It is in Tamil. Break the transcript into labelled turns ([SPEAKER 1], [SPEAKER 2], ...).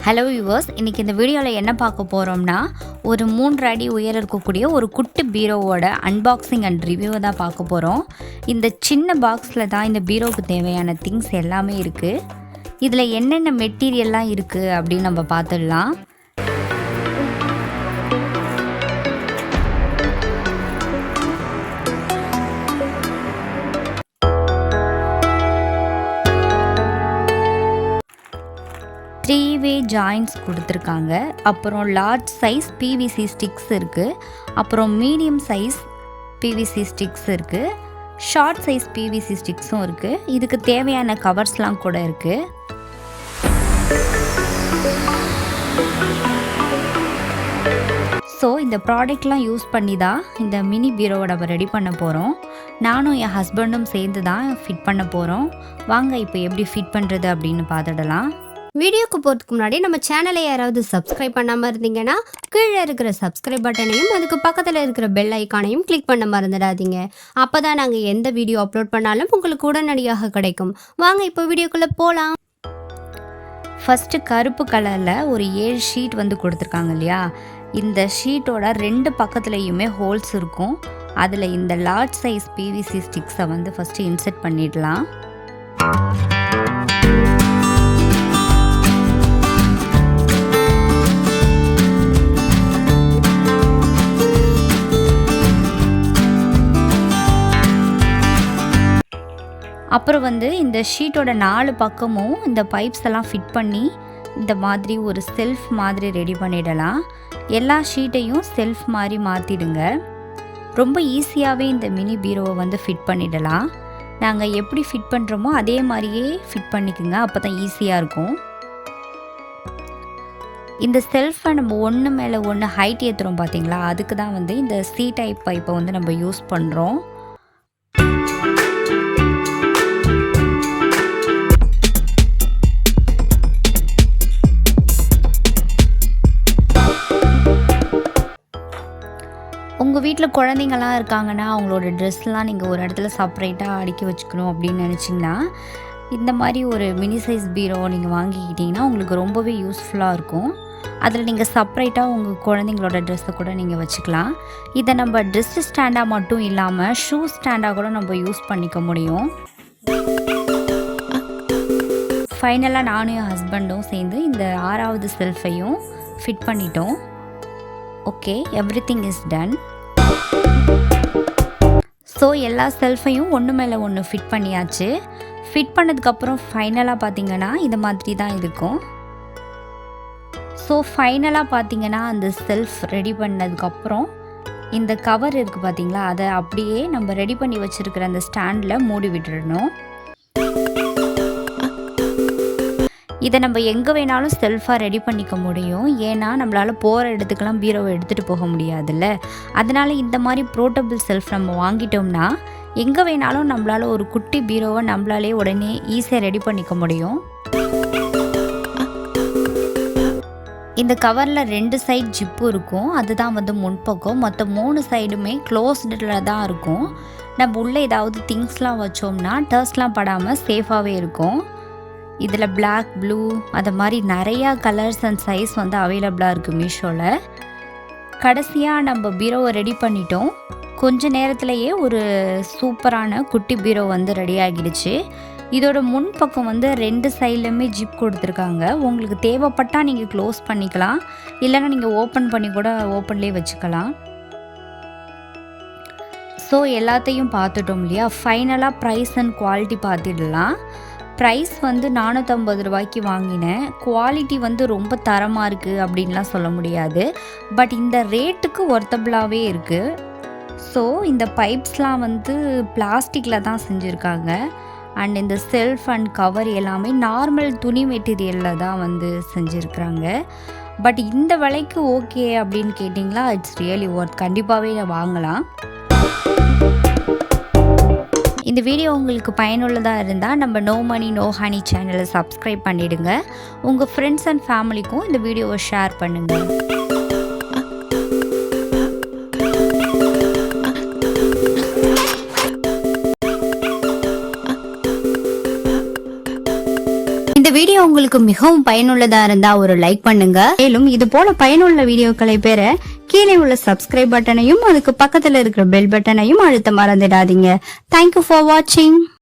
[SPEAKER 1] ஹலோ வியூவர்ஸ், இன்றைக்கி இந்த வீடியோவில் என்ன பார்க்க போகிறோம்னா, ஒரு 3 அடி உயரம் இருக்கக்கூடிய ஒரு குட்டி பீரோவோட அன்பாக்சிங் அண்ட் ரிவ்யூ தான் பார்க்க போகிறோம். இந்த சின்ன பாக்ஸில் தான் இந்த பீரோவுக்கு தேவையான திங்ஸ் எல்லாமே இருக்குது. இதில் என்னென்ன மெட்டீரியல்லாம் இருக்குது அப்படின்னு நம்ம பார்த்துடலாம். த்ரீ-வே ஜாயின்ட்ஸ் கொடுத்துருக்காங்க. அப்புறம் லார்ஜ் சைஸ் பிவிசி ஸ்டிக்ஸ் இருக்குது. அப்புறம் மீடியம் சைஸ் பிவிசி ஸ்டிக்ஸ் இருக்குது. ஷார்ட் சைஸ் பிவிசி ஸ்டிக்ஸும் இருக்குது. இதுக்கு தேவையான கவர்ஸ்லாம் கூட இருக்குது. ஸோ இந்த ப்ராடக்ட்லாம் யூஸ் பண்ணி தான் இந்த மினி பீரோவை நம்ம ரெடி பண்ண போகிறோம். நானும் என் ஹஸ்பண்டும் சேர்ந்து தான் ஃபிட் பண்ண போகிறோம். வாங்க இப்போ எப்படி ஃபிட் பண்ணுறது அப்படின்னு பார்த்துடலாம்.
[SPEAKER 2] வீடியோக்கு போகிறதுக்கு முன்னாடி நம்ம சேனலை யாராவது சப்ஸ்கிரைப் பண்ணாமல் இருந்தீங்கன்னா கீழே இருக்கிற சப்ஸ்கிரைப் பட்டனையும் அதுக்கு பக்கத்தில் இருக்கிற பெல் ஐக்கானையும் கிளிக் பண்ண மறந்துடாதீங்க. அப்போ தான் நாங்கள் எந்த வீடியோ அப்லோட் பண்ணாலும் உங்களுக்கு உடனடியாக கிடைக்கும். வாங்க இப்போ வீடியோக்குள்ளே போகலாம்.
[SPEAKER 1] ஃபஸ்ட்டு கருப்பு கலரில் ஒரு 7 ஷீட் வந்து கொடுத்துருக்காங்க இல்லையா. இந்த ஷீட்டோட 2 பக்கத்துலேயுமே ஹோல்ஸ் இருக்கும். அதில் இந்த லார்ஜ் சைஸ் பிவிசி ஸ்டிக்ஸை வந்து ஃபஸ்ட்டு இன்செர்ட் பண்ணிடலாம். அப்புறம் வந்து இந்த ஷீட்டோட 4 பக்கமும் இந்த பைப்ஸ் எல்லாம் ஃபிட் பண்ணி இந்த மாதிரி ஒரு செல்ஃப் மாதிரி ரெடி பண்ணிடலாம். எல்லா ஷீட்டையும் செல்ஃப் மாதிரி மாற்றிடுங்க. ரொம்ப ஈஸியாகவே இந்த மினி பீரோவை வந்து ஃபிட் பண்ணிடலாம். நாங்கள் எப்படி ஃபிட் பண்ணுறோமோ அதே மாதிரியே ஃபிட் பண்ணிக்கோங்க, அப்போ தான் ஈஸியாக இருக்கும். இந்த செல்ஃபை நம்ம ஒன்று மேலே ஒன்று ஹைட் ஏற்றுறோம் பார்த்தீங்களா, அதுக்கு தான் வந்து இந்த சி டைப் பைப்பை வந்து நம்ம யூஸ் பண்ணுறோம். உங்கள் வீட்டில் குழந்தைங்கள்லாம் இருக்காங்கன்னா அவங்களோட ட்ரெஸ்லாம் நீங்கள் ஒரு இடத்துல செப்பரேட்டாக அடுக்கி வச்சுக்கணும் அப்படின்னு நினச்சிங்கன்னா இந்த மாதிரி ஒரு மினி சைஸ் பீரோ நீங்கள் வாங்கிக்கிட்டிங்கன்னா உங்களுக்கு ரொம்பவே யூஸ்ஃபுல்லாக இருக்கும். அதில் நீங்கள் செப்பரேட்டாக உங்கள் குழந்தைங்களோட ட்ரெஸ்ஸை கூட நீங்கள் வச்சுக்கலாம். இதை நம்ம ட்ரெஸ் ஸ்டாண்டாக மட்டும் இல்லாமல் ஷூ ஸ்டாண்டாக கூட நம்ம யூஸ் பண்ணிக்க முடியும். ஃபைனலாக நானும் என் ஹஸ்பண்டும் சேர்ந்து இந்த 6வது செல்ஃபையும் ஃபிட் பண்ணிட்டோம். Okay, everything is done. So எல்லா செல்ஃபையும் ஒன்று மேலே ஒன்று ஃபிட் பண்ணியாச்சு. ஃபிட் பண்ணதுக்கப்புறம் ஃபைனலாக பார்த்தீங்கன்னா இந்த மாதிரி தான் இருக்கும். ஸோ ஃபைனலாக பார்த்தீங்கன்னா அந்த செல்ஃப் ரெடி பண்ணதுக்கப்புறம் இந்த கவர் இருக்குது பார்த்தீங்களா, அதை அப்படியே நம்ம ரெடி பண்ணி வச்சுருக்கிற அந்த ஸ்டாண்டில் மூடி விட்டுடணும். இதை நம்ம எங்கே வேணாலும் செல்ஃபாக ரெடி பண்ணிக்க முடியும். ஏன்னா நம்மளால் போகிற இடத்துக்கெல்லாம் பீரோவை எடுத்துகிட்டு போக முடியாதுல்ல. அதனால் இந்த மாதிரி போர்ட்டபிள் செல்ஃப் நம்ம வாங்கிட்டோம்னா எங்கே வேணாலும் நம்மளால் ஒரு குட்டி பீரோவை நம்மளாலே உடனே ஈஸியாக ரெடி பண்ணிக்க முடியும். இந்த கவரில் 2 சைட் ஜிப்பு இருக்கும். அதுதான் வந்து முன்பக்கம். மொத்தம் 3 சைடுமே க்ளோஸ்டில் தான் இருக்கும். நம்ம உள்ளே ஏதாவது திங்ஸ்லாம் வச்சோம்னா டர்ஸ்லாம் படாமல் சேஃபாகவே இருக்கும். இதில் பிளாக், ப்ளூ அது மாதிரி நிறையா கலர்ஸ் அண்ட் சைஸ் வந்து அவைலபிளாக இருக்குது மீஷோவில். கடைசியாக நம்ம பீரோவை ரெடி பண்ணிட்டோம். கொஞ்ச நேரத்துலையே ஒரு சூப்பரான குட்டி பீரோ வந்து ரெடி ஆகிடுச்சு. இதோட முன்பக்கம் வந்து 2 சைட்லையுமே ஜிப் கொடுத்துருக்காங்க. உங்களுக்கு தேவைப்பட்டால் நீங்கள் க்ளோஸ் பண்ணிக்கலாம், இல்லைன்னா நீங்கள் ஓப்பன் பண்ணி கூட ஓப்பன்லேயே வச்சுக்கலாம். ஸோ எல்லாத்தையும் பார்த்துட்டோம் இல்லையா. ஃபைனலாக ப்ரைஸ் அண்ட் குவாலிட்டி பார்த்துடலாம். ப்ரைஸ் வந்து 450 ரூபாய்க்கு வாங்கினேன். குவாலிட்டி வந்து ரொம்ப தரமாக இருக்குது அப்படின்லாம் சொல்ல முடியாது. பட் இந்த ரேட்டுக்கு ஒர்த்தபிளாகவே இருக்குது. ஸோ இந்த பைப்ஸ்லாம் வந்து பிளாஸ்டிக்கில் தான் செஞ்சுருக்காங்க. அண்ட் இந்த செல்ஃப் அண்ட் கவர் எல்லாமே நார்மல் துணி மெட்டீரியலில் தான் வந்து செஞ்சுருக்குறாங்க. பட் இந்த விலைக்கு ஓகே அப்படின்னு கேட்டிங்களா, இட்ஸ் ரியலி ஒர்த். கண்டிப்பாகவே வாங்கலாம். இந்த வீடியோ உங்களுக்கு பயனுள்ளதாக இருந்தால் நம்ம நோ மணி நோ ஹனி சேனலை சப்ஸ்கிரைப் பண்ணிவிடுங்க. உங்கள் ஃப்ரெண்ட்ஸ் அண்ட் ஃபேமிலிக்கும் இந்த வீடியோவை ஷேர் பண்ணுங்கள்.
[SPEAKER 2] இந்த வீடியோ உங்களுக்கு உங்களுக்கு மிகவும் பயனுள்ளதா இருந்தா ஒரு லைக் பண்ணுங்க. மேலும் இது போல பயனுள்ள வீடியோக்களை பெற கீழே உள்ள சப்ஸ்கிரைப் பட்டனையும் அதுக்கு பக்கத்துல இருக்கிற பெல் பட்டனையும் அழுத்த மறந்துடாதீங்க. தேங்க்யூ ஃபார் வாட்சிங்.